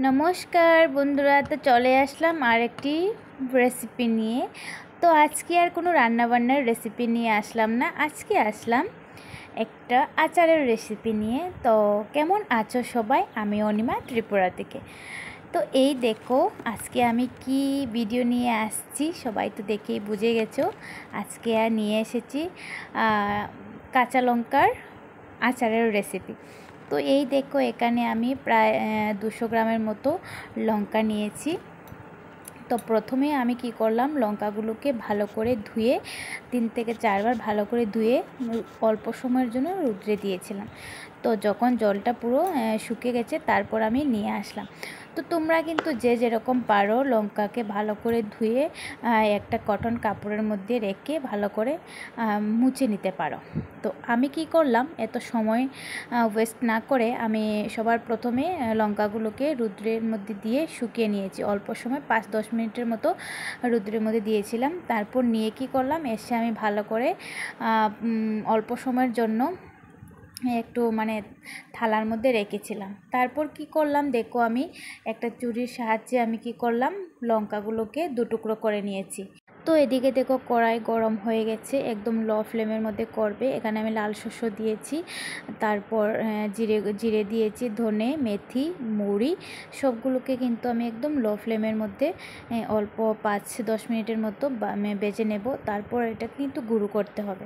নমস্কার বন্ধুরা, তো চলে আসলাম আরেকটি রেসিপি নিয়ে। তো আজকে আর কোনো রান্নাবান্নার রেসিপি নিয়ে আসলাম না, আজকে আসলাম একটা আচারের রেসিপি নিয়ে। তো কেমন আছো সবাই? আমি অনিমা ত্রিপুরা থেকে। তো এই দেখো আজকে আমি কি ভিডিও নিয়ে আসছি, সবাই তো দেখেই বুঝে গেছো। আজকে আর নিয়ে এসেছি কাঁচা লঙ্কার আচারের রেসিপি। তো এই দেখো এখানে আমি প্রায় 200 গ্রামের মতো লঙ্কা নিয়েছি। তো প্রথমে আমি কি করলাম, লঙ্কাগুলোকে ভালো করে ধুয়ে 3 থেকে 4 বার ভালো করে ধুয়ে অল্প সময়ের জন্য রোদ্রে দিয়েছিলাম। তো যখন জলটা পুরো শুকিয়ে গেছে তারপর আমি নিয়ে আসলাম। তো তোমরা কিন্তু যে যেরকম পারো লঙ্কাকে ভালো করে ধুয়ে একটা কটন কাপড়ের মধ্যে রেখে ভালো করে মুছে নিতে পারো। তো আমি কি করলাম, এত সময় ওয়েস্ট না করে আমি সবার প্রথমে লঙ্কাগুলোকে রৌদ্রের মধ্যে দিয়ে শুকিয়ে নিয়েছি। অল্প সময় 5-10 মিনিটের মতো রৌদ্রের মধ্যে দিয়েছিলাম। তারপর নিয়ে কি করলাম, এসে আমি ভালো করে অল্প সময়ের জন্য একটু থালার মধ্যে রেখেছিলাম। তারপর কি করলাম দেখো, আমি একটা ছুরির সাহায্যে আমি কি করলাম, লঙ্কাগুলোকে 2 টুকরো করে নিয়েছি। তো এদিকে দেখো কড়াই গরম হয়ে গেছে, একদম লো ফ্লেমের মধ্যে করবে। এখানে আমি লাল শস্য দিয়েছি, তারপর জিরে দিয়েছি, ধনে, মেথি, মুড়ি সবগুলোকে কিন্তু আমি একদম লো ফ্লেমের মধ্যে অল্প 5-10 মিনিটের মতো বেজে নেব। তারপর এটা কিন্তু গুঁড়ো করতে হবে।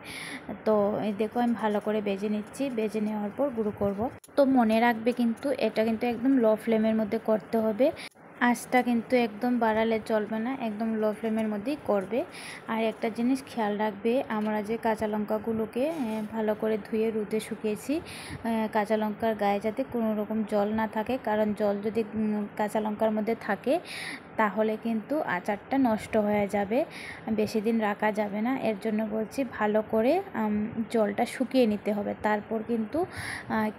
তো এই দেখো আমি ভালো করে বেজে নিচ্ছি, বেজে নেওয়ার পর গুঁড়ো করব। তো মনে রাখবে কিন্তু এটা কিন্তু একদম লো ফ্লেমের মধ্যে করতে হবে, আঁচটা কিন্তু একদম বাড়ালে চলবে না, একদম লো ফ্লেমের মধ্যেই করবে। আর একটা জিনিস খেয়াল রাখবে, আমরা যে কাঁচা লঙ্কাগুলোকে ভালো করে ধুয়ে রোদে শুকিয়েছি, কাঁচা লঙ্কার গায়ে যাতে কোনো রকম জল না থাকে, কারণ জল যদি কাঁচা লঙ্কার মধ্যে থাকে তাহলে কিন্তু আচারটা নষ্ট হয়ে যাবে, বেশি দিন রাখা যাবে না। এর জন্য বলছি ভালো করে জলটা শুকিয়ে নিতে হবে, তারপর কিন্তু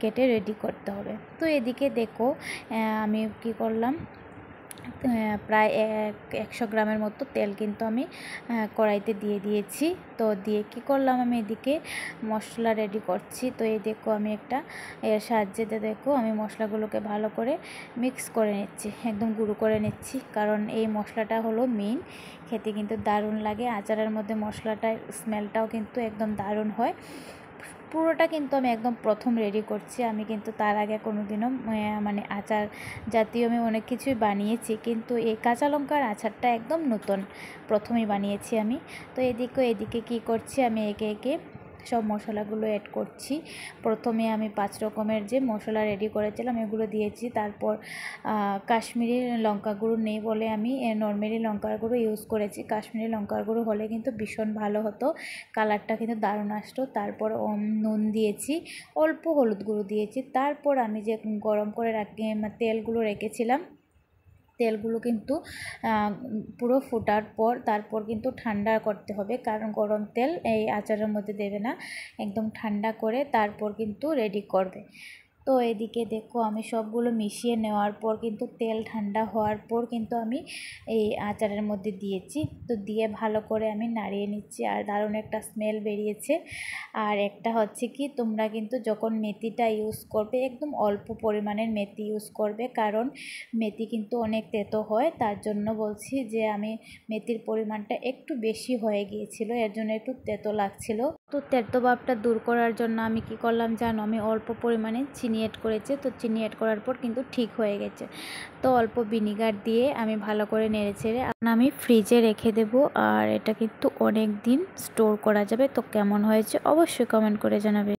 কেটে রেডি করতে হবে। তো এদিকে দেখো আমি কি করলাম, প্রায় 100 গ্রামের মতো তেল কিন্তু আমি কড়াইতে দিয়ে দিয়েছি। তো দিয়ে কি করলাম, আমি এদিকে মশলা রেডি করছি। তো এই দেখো আমি একটা এর সাহায্যে দেখো আমি মশলাগুলোকে ভালো করে মিক্স করে নিচ্ছি, একদম গুঁড়ো করে নিচ্ছি, কারণ এই মশলাটা হলো মেইন, খেতে কিন্তু দারুণ লাগে। আচারের মধ্যে মশলাটার স্মেলটাও কিন্তু একদম দারুণ হয়। পুরোটা কিন্তু আমি একদম প্রথম রেডি করছি, আমি কিন্তু তার আগে কোনো দিনও আচার জাতীয় আমি অনেক কিছুই বানিয়েছি, কিন্তু এই কাঁচা লঙ্কার আচারটা একদম নতুন, প্রথমেই বানিয়েছি আমি। তো এদিকে কি করছি, আমি একে একে সব মশলাগুলো অ্যাড করছি। প্রথমে আমি 5 রকমের যে মশলা রেডি করেছিলাম এগুলো দিয়েছি। তারপর কাশ্মীরি লঙ্কা গুঁড়ো নেই বলে আমি নর্মালি লঙ্কার গুঁড়ো ইউজ করেছি। কাশ্মীরি লঙ্কার গুঁড়ো হলে কিন্তু ভীষণ ভালো হতো, কালারটা কিন্তু দারুণ আসতো। তারপর নুন দিয়েছি, অল্প হলুদ গুঁড়ো দিয়েছি। তারপর আমি যে গরম করে তেলগুলো রেখেছিলাম, তেলগুলো কিন্তু পুরো ফোটার পর তারপর কিন্তু ঠান্ডা করতে হবে, কারণ গরম তেল এই আচারের মধ্যে দেবে না, একদম ঠান্ডা করে তারপর কিন্তু রেডি করবে। তো এদিকে দেখো আমি সবগুলো মিশিয়ে নেওয়ার পর কিন্তু তেল ঠান্ডা হওয়ার পর কিন্তু আমি এই আচারের মধ্যে দিয়েছি। তো দিয়ে ভালো করে আমি নাড়িয়ে নিচ্ছি, আর দারুণ একটা স্মেল বেরিয়েছে। আর একটা হচ্ছে কি, তোমরা কিন্তু যখন মেথিটা ইউজ করবে একদম অল্প পরিমাণের মেথি ইউজ করবে, কারণ মেথি কিন্তু অনেক তেতো হয়। তার জন্য বলছি যে আমি মেথির পরিমাণটা একটু বেশি হয়ে গিয়েছিল, এর জন্য একটু তেতো লাগছিল। তো তেতো ভাবটা দূর করার জন্য আমি কি করলাম জানো, আমি অল্প পরিমাণে চিনি অ্যাড করেছি। তো চিনি অ্যাড করার পর কিন্তু ঠিক হয়ে গেছে। তো অল্প ভিনিগার দিয়ে আমি ভালো করে নেড়েচেড়ে আমি ফ্রিজে রেখে দেব, আর এটা কিন্তু অনেক দিন স্টোর করা যাবে। তো কেমন হয়েছে অবশ্যই কমেন্ট করে জানাবে।